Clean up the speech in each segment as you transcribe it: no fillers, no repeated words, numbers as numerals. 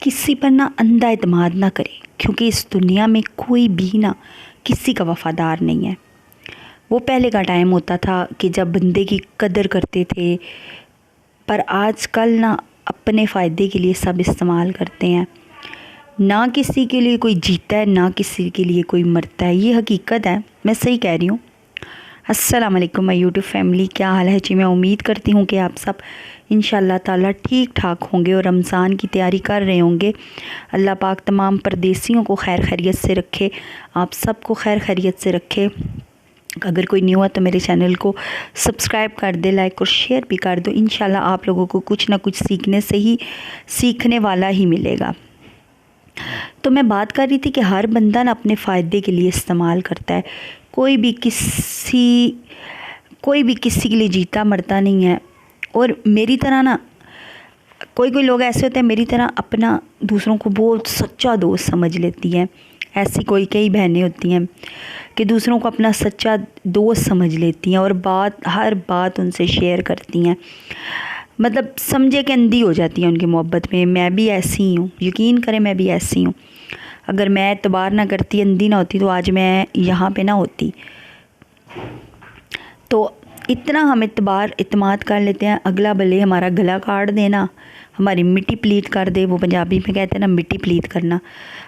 किसी पर ना अंधा एतमाद ना करें, क्योंकि इस दुनिया में कोई भी ना किसी का वफ़ादार नहीं है। वो पहले का टाइम होता था कि जब बंदे की कदर करते थे, पर आजकल ना अपने फ़ायदे के लिए सब इस्तेमाल करते हैं। ना किसी के लिए कोई जीता है, ना किसी के लिए कोई मरता है। ये हकीकत है, मैं सही कह रही हूँ। अस्सलाम वालेकुम माय यूट्यूब फैमिली, क्या हाल है जी। मैं उम्मीद करती हूँ कि आप सब इंशाल्लाह ताला ठीक ठाक होंगे और रमज़ान की तैयारी कर रहे होंगे। अल्लाह पाक तमाम परदेसियों को खैर खैरियत से रखे, आप सबको खैर खैरियत से रखे। अगर कोई न्यू है तो मेरे चैनल को सब्सक्राइब कर दे, लाइक और शेयर भी कर दो। इंशाल्लाह आप लोगों को कुछ ना कुछ सीखने वाला ही मिलेगा। तो मैं बात कर रही थी कि हर बंदा ना अपने फ़ायदे के लिए इस्तेमाल करता है। कोई भी किसी के लिए जीता मरता नहीं है। और मेरी तरह ना कोई लोग ऐसे होते हैं मेरी तरह अपना दूसरों को बहुत सच्चा दोस्त समझ लेती हैं। ऐसी कई बहनें होती हैं कि दूसरों को अपना सच्चा दोस्त समझ लेती हैं और हर बात उनसे शेयर करती हैं। मतलब समझे कि अंधी हो जाती हैं उनकी मोहब्बत में। मैं भी ऐसी ही हूँ, यकीन करें मैं भी ऐसी हूँ। अगर मैं एतबार ना करती, अंधी ना होती, तो आज मैं यहाँ पे ना होती। तो इतना हम इतमाद कर लेते हैं, अगला भले हमारा गला काट देना, हमारी मिट्टी प्लीत कर दे, वो पंजाबी में कहते हैं ना मिट्टी प्लीत करना,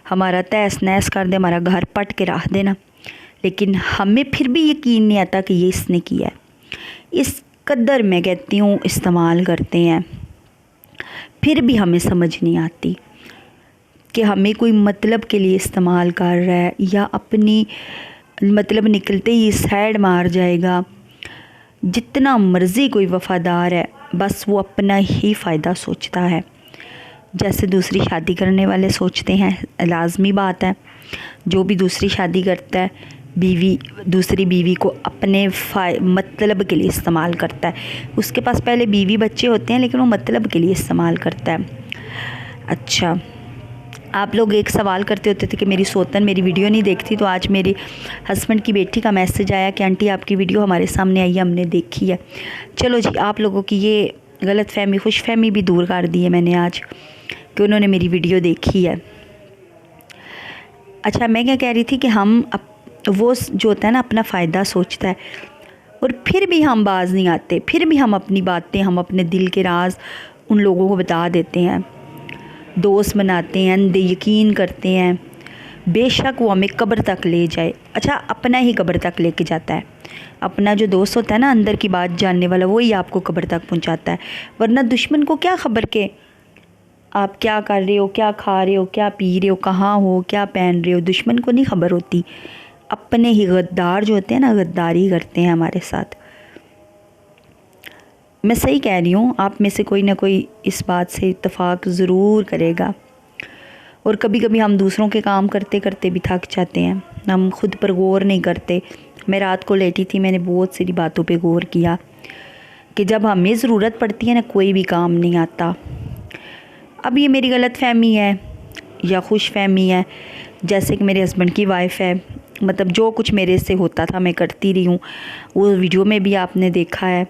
हमारा तहस नहस कर दे, हमारा घर पट के रख देना, लेकिन हमें फिर भी यकीन नहीं आता कि ये इसने किया है। इस कदर मैं कहती हूँ इस्तेमाल करते हैं, फिर भी हमें समझ नहीं आती कि हमें कोई मतलब के लिए इस्तेमाल कर रहा है या अपनी मतलब निकलते ही साइड मार जाएगा। जितना मर्ज़ी कोई वफ़ादार है, बस वो अपना ही फ़ायदा सोचता है। जैसे दूसरी शादी करने वाले सोचते हैं, लाज़मी बात है। जो भी दूसरी शादी करता है, दूसरी बीवी को अपने मतलब के लिए इस्तेमाल करता है। उसके पास पहले बीवी बच्चे होते हैं, लेकिन वो मतलब के लिए इस्तेमाल करता है। अच्छा, आप लोग एक सवाल करते होते थे कि मेरी सोतन मेरी वीडियो नहीं देखती, तो आज मेरे हस्बैंड की बेटी का मैसेज आया कि आंटी आपकी वीडियो हमारे सामने आई है, हमने देखी है। चलो जी, आप लोगों की ये गलतफहमी खुशफहमी भी दूर कर दी है मैंने आज कि उन्होंने मेरी वीडियो देखी है। अच्छा, मैं क्या कह रही थी कि वो जो होता है ना अपना फ़ायदा सोचता है, और फिर भी हम बाज नहीं आते, फिर भी हम अपनी बातें, हम अपने दिल के राज उन लोगों को बता देते हैं, दोस्त बनाते हैं, अंधे यकीन करते हैं। बेशक वो हमें कब्र तक ले जाए। अच्छा, अपना ही कब्र तक लेके जाता है। अपना जो दोस्त होता है ना, अंदर की बात जानने वाला, वही आपको कब्र तक पहुंचाता है। वरना दुश्मन को क्या खबर के आप क्या कर रहे हो, क्या खा रहे हो, क्या पी रहे हो, कहाँ हो, क्या पहन रहे हो, दुश्मन को नहीं खबर होती। अपने ही गद्दार जो होते हैं ना, गद्दारी करते हैं हमारे साथ। मैं सही कह रही हूँ, आप में से कोई ना कोई इस बात से इत्तेफाक ज़रूर करेगा। और कभी कभी हम दूसरों के काम करते करते भी थक जाते हैं, हम खुद पर गौर नहीं करते। मैं रात को लेटी थी, मैंने बहुत सारी बातों पे गौर किया कि जब हमें ज़रूरत पड़ती है ना, कोई भी काम नहीं आता। अब ये मेरी गलत फहमी है या खुश फहमी है। जैसे कि मेरे हस्बैंड की वाइफ है, मतलब जो कुछ मेरे से होता था मैं करती रही हूँ, वो वीडियो में भी आपने देखा है।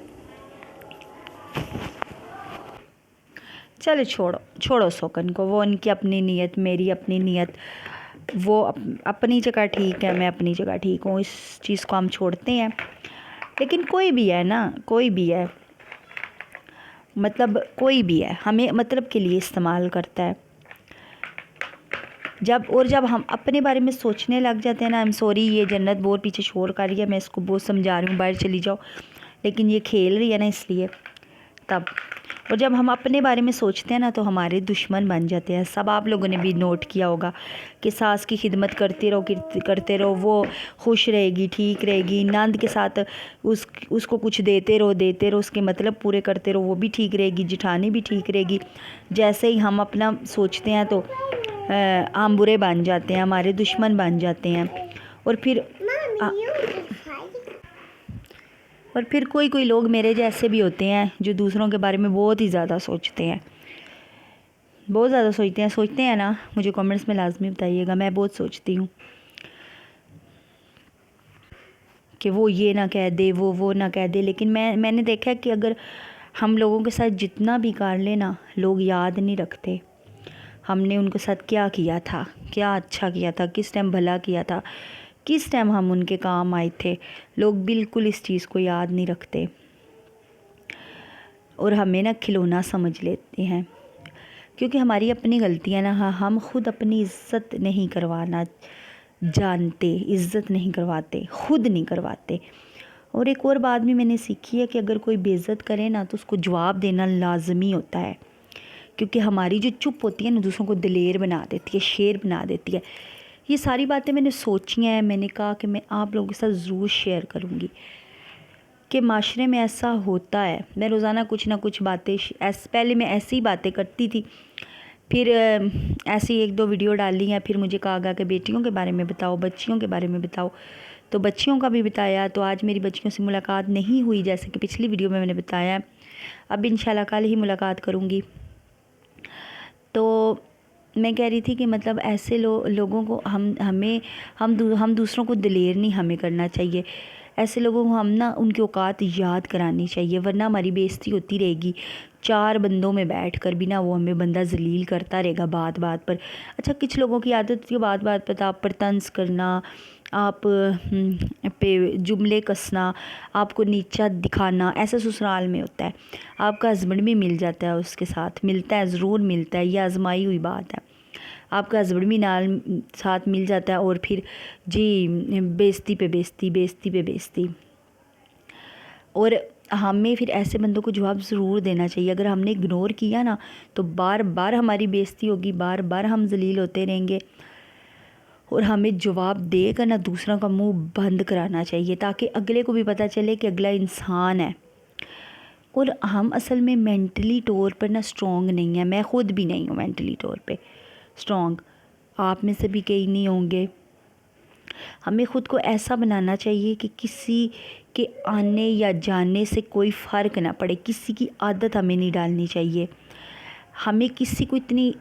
चलो छोड़ो शौकन को, वो उनकी अपनी नीयत, मेरी अपनी नीयत। वो अपनी जगह ठीक है, मैं अपनी जगह ठीक हूँ, इस चीज़ को हम छोड़ते हैं। लेकिन कोई भी है ना, कोई भी है, मतलब कोई भी है, हमें मतलब के लिए इस्तेमाल करता है। जब हम अपने बारे में सोचने लग जाते हैं ना, आई एम सॉरी, ये जन्नत बहुत पीछे शोर कर रही है, मैं इसको बहुत समझा रही हूँ बाहर चली जाओ, लेकिन ये खेल रही है ना इसलिए तब। और जब हम अपने बारे में सोचते हैं ना, तो हमारे दुश्मन बन जाते हैं सब। आप लोगों ने भी नोट किया होगा कि सास की खिदमत करते रहो, वो खुश रहेगी, ठीक रहेगी। नंद के साथ उसको कुछ देते रहो, उसके मतलब पूरे करते रहो, वो भी ठीक रहेगी, जिठानी भी ठीक रहेगी। जैसे ही हम अपना सोचते हैं तो हम बुरे बन जाते हैं, हमारे दुश्मन बन जाते हैं। और फिर कोई लोग मेरे जैसे भी होते हैं जो दूसरों के बारे में बहुत ही ज़्यादा सोचते हैं, बहुत ज़्यादा सोचते हैं ना। मुझे कमेंट्स में लाजमी बताइएगा। मैं बहुत सोचती हूँ कि वो ये ना कह दे, वो ना कह दे, लेकिन मैंने देखा है कि अगर हम लोगों के साथ जितना भी कर लेना, लोग याद नहीं रखते। ہم نے ان کے ساتھ کیا کیا تھا، کیا اچھا کیا تھا، کس ٹائم بھلا کیا تھا، کس ٹائم ہم ان کے کام آئے تھے. لوگ بالکل اس چیز کو یاد نہیں رکھتے اور ہمیں نا کھلونا سمجھ لیتے ہیں، کیونکہ ہماری اپنی غلطیاں نا، ہم خود اپنی عزت نہیں کروانا جانتے، عزت نہیں کرواتے، خود نہیں کرواتے. اور ایک اور بات بھی میں نے سیکھی ہے کہ اگر کوئی بے عزت کرے نا تو اس کو جواب دینا لازمی ہوتا ہے، کیونکہ ہماری جو چپ ہوتی ہے نا دوسروں کو دلیر بنا دیتی ہے، شیر بنا دیتی ہے. یہ ساری باتیں میں نے سوچی ہیں، میں نے کہا کہ میں آپ لوگوں کے ساتھ ضرور شیئر کروں گی کہ معاشرے میں ایسا ہوتا ہے. میں روزانہ کچھ نہ کچھ باتیں پہلے میں ایسی ہی باتیں کرتی تھی، پھر ایسی ایک دو ویڈیو ڈالی ہیں، پھر مجھے کہا گیا کہ بیٹیوں کے بارے میں بتاؤ، بچیوں کے بارے میں بتاؤ، تو بچیوں کا بھی بتایا. تو آج میری بچیوں سے ملاقات نہیں ہوئی جیسے کہ پچھلی ویڈیو میں نے بتایا ہے، اب انشاءاللہ کل ہی ملاقات کروں گی. تو میں کہہ رہی تھی کہ مطلب ایسے لوگوں کو ہم دوسروں کو دلیر نہیں ہمیں کرنا چاہیے. ایسے لوگوں کو ہم نا ان کی اوقات یاد کرانی چاہیے، ورنہ ہماری بے عزتی ہوتی رہے گی. چار بندوں میں بیٹھ کر بھی نا وہ ہمیں بندہ ذلیل کرتا رہے گا بات بات پر. اچھا کچھ لوگوں کی عادت ہوتی ہے بات بات پر آپ پر طنز کرنا، آپ پہ جملے کسنا، آپ کو نیچا دکھانا. ایسا سسرال میں ہوتا ہے. آپ کا ہسبینڈ بھی مل جاتا ہے، اس کے ساتھ ملتا ہے، ضرور ملتا ہے، یہ آزمائی ہوئی بات ہے. آپ کا ہسبینڈ بھی ساتھ مل جاتا ہے اور پھر جی بے عزتی پہ بے عزتی، بے عزتی پہ بے عزتی. اور ہمیں پھر ایسے بندوں کو جواب ضرور دینا چاہیے. اگر ہم نے اگنور کیا نا تو بار بار ہماری بے عزتی ہوگی، بار بار ہم ذلیل ہوتے رہیں گے. اور ہمیں جواب دے کر نا دوسروں کا منہ بند کرانا چاہیے تاکہ اگلے کو بھی پتہ چلے کہ اگلا انسان ہے. اور ہم اصل میں مینٹلی طور پر نا اسٹرانگ نہیں ہیں. میں خود بھی نہیں ہوں مینٹلی طور پہ اسٹرانگ، آپ میں سے بھی کئی نہیں ہوں گے. ہمیں خود کو ایسا بنانا چاہیے کہ کسی کے آنے یا جانے سے کوئی فرق نہ پڑے، کسی کی عادت ہمیں نہیں ڈالنی چاہیے. ہمیں کسی کو اتنی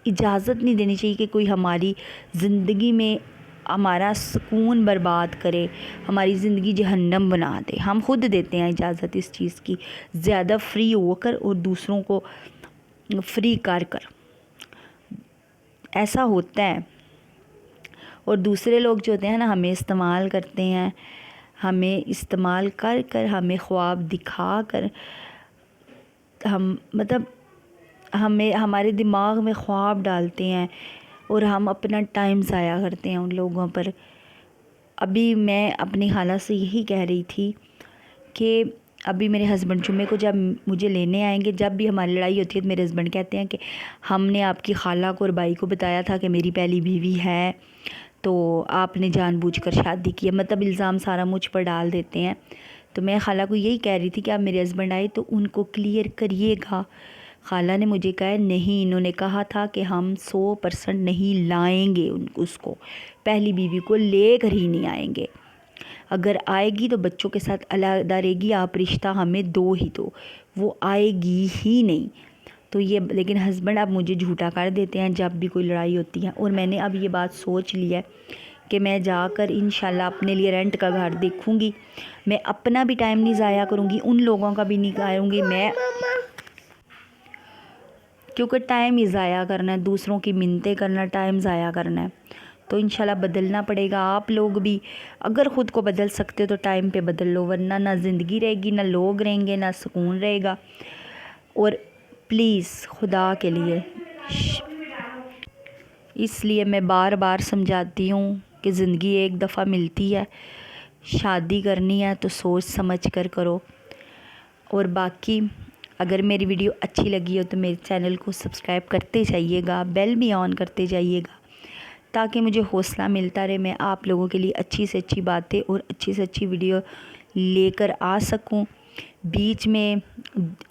اجازت نہیں دینی چاہیے کہ کوئی ہماری زندگی میں ہمارا سکون برباد کرے، ہماری زندگی جہنم بنا دے. ہم خود دیتے ہیں اجازت اس چیز کی، زیادہ فری ہو کر اور دوسروں کو فری کر ایسا ہوتا ہے. اور دوسرے لوگ جو ہوتے ہیں نا ہمیں استعمال کرتے ہیں، ہمیں استعمال کر کر، ہمیں خواب دکھا کر، ہمارے دماغ میں خواب ڈالتے ہیں اور ہم اپنا ٹائم ضائع کرتے ہیں ان لوگوں پر. ابھی میں اپنی خالہ سے یہی کہہ رہی تھی کہ ابھی میرے ہسبینڈ جمعے کو جب مجھے لینے آئیں گے، جب بھی ہماری لڑائی ہوتی ہے تو میرے ہسبینڈ کہتے ہیں کہ ہم نے آپ کی خالہ کو اور بھائی کو بتایا تھا کہ میری پہلی بیوی ہے تو آپ نے جان بوجھ کر شادی کی ہے. مطلب الزام سارا مجھ پر ڈال دیتے ہیں. تو میں خالہ کو یہی کہہ رہی تھی کہ آپ میرے ہسبینڈ آئے تو ان کو کلیئر کریے گا. خالہ نے مجھے کہا نہیں، انہوں نے کہا تھا کہ ہم 100% نہیں لائیں گے اس کو، پہلی بیوی کو لے کر ہی نہیں آئیں گے. اگر آئے گی تو بچوں کے ساتھ علیحدہ رہے گی، آپ رشتہ ہمیں دو ہی دو، وہ آئے گی ہی نہیں. تو یہ لیکن ہسبینڈ اب مجھے جھوٹا کر دیتے ہیں جب بھی کوئی لڑائی ہوتی ہے. اور میں نے اب یہ بات سوچ لی ہے کہ میں جا کر انشاءاللہ اپنے لیے رینٹ کا گھر دیکھوں گی. میں اپنا بھی ٹائم نہیں ضائع کروں گی، ان لوگوں کا بھی نہیں کروں گی میں، کیونکہ ٹائم ہی ضائع کرنا ہے، دوسروں کی منتیں کرنا ٹائم ضائع کرنا ہے. تو انشاءاللہ بدلنا پڑے گا. آپ لوگ بھی اگر خود کو بدل سکتے تو ٹائم پہ بدل لو، ورنہ نہ زندگی رہے گی، نہ لوگ رہیں گے، نہ سکون رہے گا. اور پلیز خدا کے لیے، اس لیے میں بار بار سمجھاتی ہوں کہ زندگی ایک دفعہ ملتی ہے، شادی کرنی ہے تو سوچ سمجھ کر کرو. اور باقی اگر میری ویڈیو اچھی لگی ہو تو میرے چینل کو سبسکرائب کرتے جائیے گا، بیل بھی آن کرتے جائیے گا تاکہ مجھے حوصلہ ملتا رہے، میں آپ لوگوں کے لیے اچھی سے اچھی باتیں اور اچھی سے اچھی ویڈیو لے کر آ سکوں. بیچ میں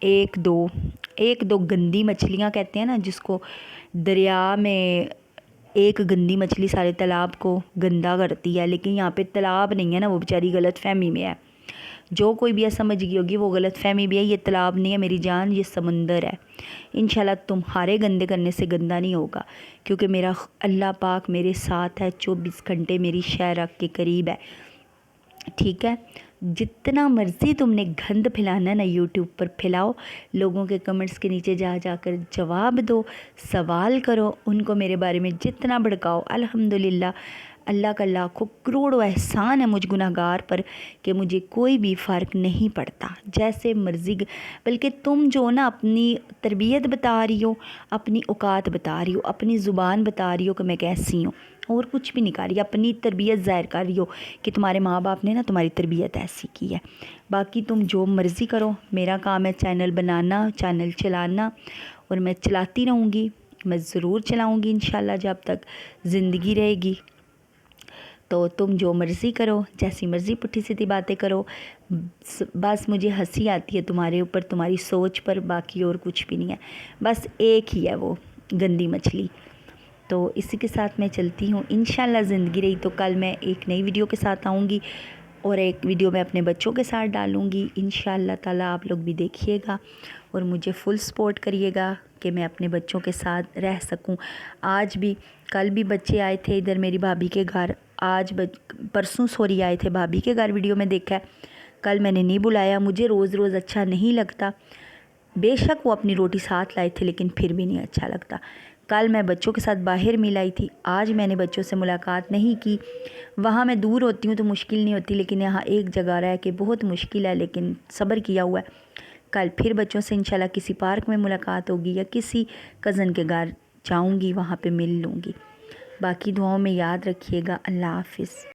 ایک دو گندی مچھلیاں کہتے ہیں نا، جس کو دریا میں ایک گندی مچھلی سارے تالاب کو گندا کرتی ہے، لیکن یہاں پہ تالاب نہیں ہے نا، وہ بیچاری غلط فہمی میں ہے. جو کوئی بھی سمجھ گئی ہوگی وہ غلط فہمی بھی ہے. یہ تالاب نہیں ہے میری جان، یہ سمندر ہے. انشاءاللہ تمہارے گندے کرنے سے گندا نہیں ہوگا، کیونکہ میرا اللہ پاک میرے ساتھ ہے، 24 گھنٹے میری شہرک کے قریب ہے. ٹھیک ہے، जितना मर्ज़ी तुमने गंद फैलाना है ना यूट्यूब पर फैलाओ, लोगों के कमेंट्स के नीचे जा कर जवाब दो, सवाल करो, उनको मेरे बारे में जितना भड़काओ। अल्हम्दुलिल्लाह, अल्लाह का लाखों करोड़ों एहसान है मुझ गुनहगार पर कि मुझे कोई भी फ़र्क नहीं पड़ता, जैसे मर्ज़ी। बल्कि तुम जो ना अपनी तरबियत बता रही हो, अपनी औकात बता रही हो, अपनी ज़ुबान बता रही हो कि मैं कैसी हूँ, और कुछ भी नहीं कर रही, अपनी तरबियत ज़ाहिर कर रही हो कि तुम्हारे माँ बाप ने ना तुम्हारी तरबियत ऐसी की है। बाकी तुम जो मर्ज़ी करो, मेरा काम है चैनल बनाना, चैनल चलाना, और मैं चलाती रहूँगी, मैं ज़रूर चलाऊँगी इंशाल्लाह जब तक ज़िंदगी रहेगी। तो तुम जो मर्ज़ी करो, जैसी मर्ज़ी पुट्ठी सीधी बातें करो, बस मुझे हंसी आती है तुम्हारे ऊपर, तुम्हारी सोच पर, बाकी और कुछ भी नहीं है। बस एक ही है वो गंदी मछली। तो इसी के साथ मैं चलती हूँ। इंशाल्लाह ज़िंदगी रही तो कल मैं एक नई वीडियो के साथ आऊँगी, और एक वीडियो मैं अपने बच्चों के साथ डालूँगी इंशाल्लाह ताला। आप लोग भी देखिएगा और मुझे फुल सपोर्ट करिएगा कि मैं अपने बच्चों के साथ रह सकूं। आज भी, कल भी बच्चे आए थे इधर मेरी भाभी के घर, आज परसों सॉरी आए थे भाभी के घर, वीडियो में देखा है। कल मैंने नहीं बुलाया, मुझे रोज़ रोज़ अच्छा नहीं लगता। बेशक वो अपनी रोटी साथ लाए थे, लेकिन फिर भी नहीं अच्छा लगता। कल मैं बच्चों के साथ बाहर मिल आई थी, आज मैंने बच्चों से मुलाकात नहीं की। वहाँ मैं दूर होती हूँ तो मुश्किल नहीं होती, लेकिन यहाँ एक जगह रह के बहुत मुश्किल है, लेकिन सब्र किया हुआ है। कल फिर बच्चों से इंशाल्लाह किसी पार्क में मुलाकात होगी, या किसी कज़न के घर जाऊँगी, वहाँ पे मिल लूँगी। बाकी दुआओं में याद रखिएगा। अल्लाह हाफ़िज़।